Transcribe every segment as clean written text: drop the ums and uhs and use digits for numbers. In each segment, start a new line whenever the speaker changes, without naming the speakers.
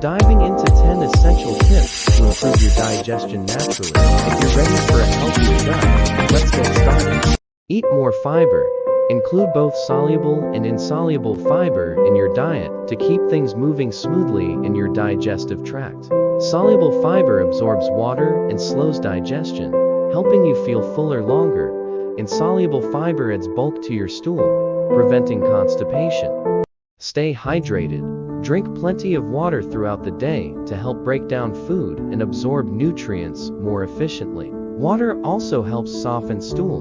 diving into 10 essential tips to improve your digestion naturally. If you're ready for a healthier gut, let's get started. Eat more fiber. Include both soluble and insoluble fiber in your diet to keep things moving smoothly in your digestive tract. Soluble fiber absorbs water and slows digestion, helping you feel fuller longer. Insoluble fiber adds bulk to your stool, preventing constipation. Stay hydrated. Drink plenty of water throughout the day to help break down food and absorb nutrients more efficiently. Water also helps soften stool,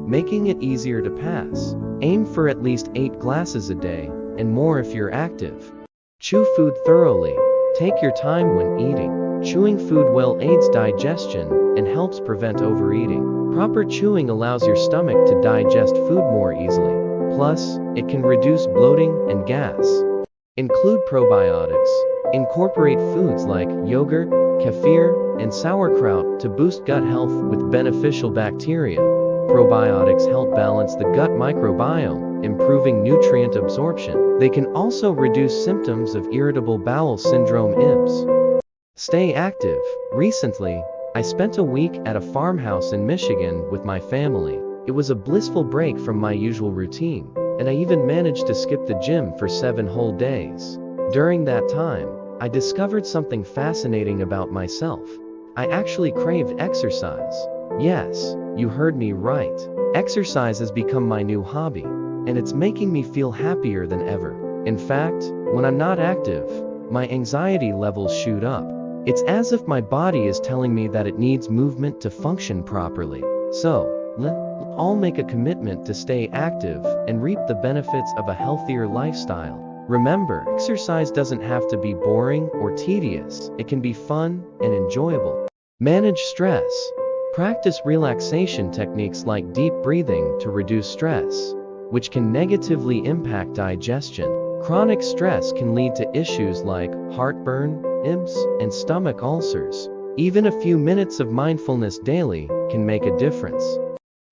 making it easier to pass. Aim for at least 8 glasses a day, and more if you're active. Chew food thoroughly. Take your time when eating. Chewing food well aids digestion and helps prevent overeating. Proper chewing allows your stomach to digest food more easily. Plus, it can reduce bloating and gas. Include probiotics. Incorporate foods like yogurt, kefir, and sauerkraut to boost gut health with beneficial bacteria. Probiotics help balance the gut microbiome, improving nutrient absorption. They can also reduce symptoms of irritable bowel syndrome (IBS). Stay active. Recently, I spent a week at a farmhouse in Michigan with my family. It was a blissful break from my usual routine, and I even managed to skip the gym for 7 whole days. During that time, I discovered something fascinating about myself. I actually craved exercise. Yes, you heard me right. Exercise has become my new hobby, and it's making me feel happier than ever. In fact, when I'm not active, my anxiety levels shoot up. It's as if my body is telling me that it needs movement to function properly. So, let's all make a commitment to stay active and reap the benefits of a healthier lifestyle. Remember, exercise doesn't have to be boring or tedious. It can be fun and enjoyable. Manage stress. Practice relaxation techniques like deep breathing to reduce stress, which can negatively impact digestion. Chronic stress can lead to issues like heartburn, IBS, and stomach ulcers. Even a few minutes of mindfulness daily can make a difference.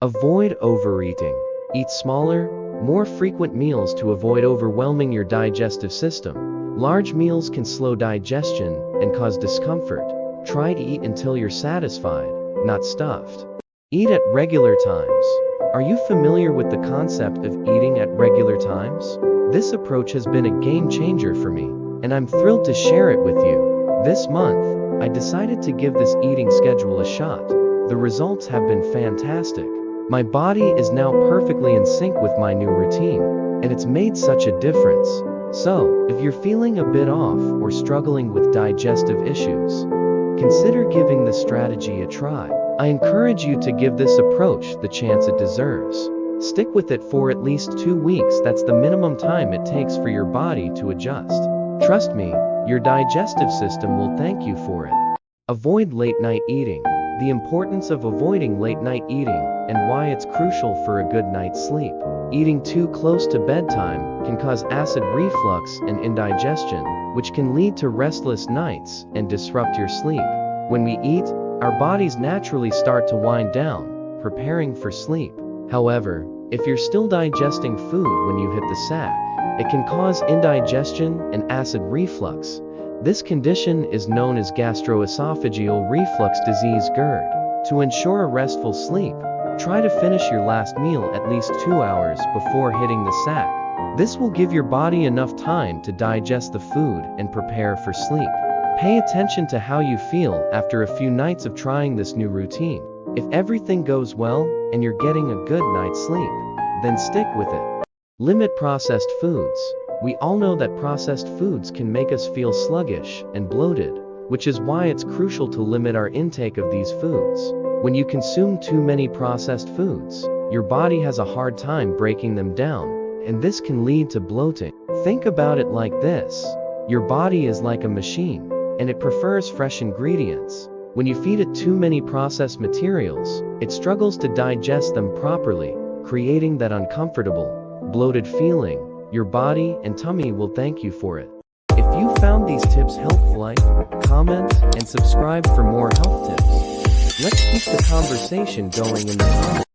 Avoid overeating. Eat smaller, more frequent meals to avoid overwhelming your digestive system. Large meals can slow digestion and cause discomfort. Try to eat until you're satisfied, not stuffed. Eat at regular times. Are you familiar with the concept of eating at regular times? This approach has been a game changer for me, and I'm thrilled to share it with you. This month, I decided to give this eating schedule a shot. The results have been fantastic. My body is now perfectly in sync with my new routine, and it's made such a difference. So, if you're feeling a bit off or struggling with digestive issues, consider giving this strategy a try. I encourage you to give this approach the chance it deserves. Stick with it for at least 2 weeks. That's the minimum time it takes for your body to adjust. Trust me, your digestive system will thank you for it. Avoid late night eating. The importance of avoiding late night eating and why it's crucial for a good night's sleep. Eating too close to bedtime can cause acid reflux and indigestion, which can lead to restless nights and disrupt your sleep. When we eat, our bodies naturally start to wind down, preparing for sleep. However, if you're still digesting food when you hit the sack, it can cause indigestion and acid reflux. This condition is known as gastroesophageal reflux disease (GERD). To ensure a restful sleep, try to finish your last meal at least 2 hours before hitting the sack. This will give your body enough time to digest the food and prepare for sleep. Pay attention to how you feel after a few nights of trying this new routine. If everything goes well and you're getting a good night's sleep, then stick with it. Limit processed foods. We all know that processed foods can make us feel sluggish and bloated, which is why it's crucial to limit our intake of these foods. When you consume too many processed foods, your body has a hard time breaking them down, and this can lead to bloating. Think about it like this. Your body is like a machine, and it prefers fresh ingredients. When you feed it too many processed materials, it struggles to digest them properly, creating that uncomfortable, bloated feeling. Your body and tummy will thank you for it. If you found these tips helpful, like, comment, and subscribe for more health tips. Let's keep the conversation going in the comments.